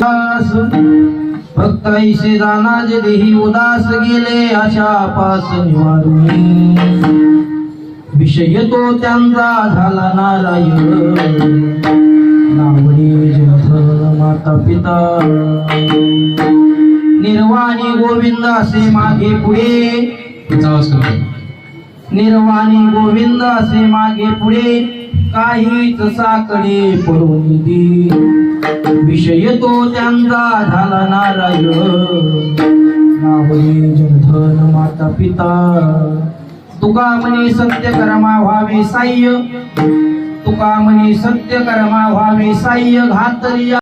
भक्त ऐसे जाना जे देही उदास गेले आशा पास निवारून विषय तो त्यांचा झाला नारायण नावडी जन माता पिता निर्वाणी गोविंद असे मागे पुढे निर्वाणी गोविंद असे मागे पुढे काहीच साकडे पडून दी विषय तो त्यांचा झाला नारायण नावडी जनधन माता पिता तुका म्हणे सत्य कर्मा व्हावे साह्य तुका म्हणे सत्य कर्मा व्हावे साह्य घातरिया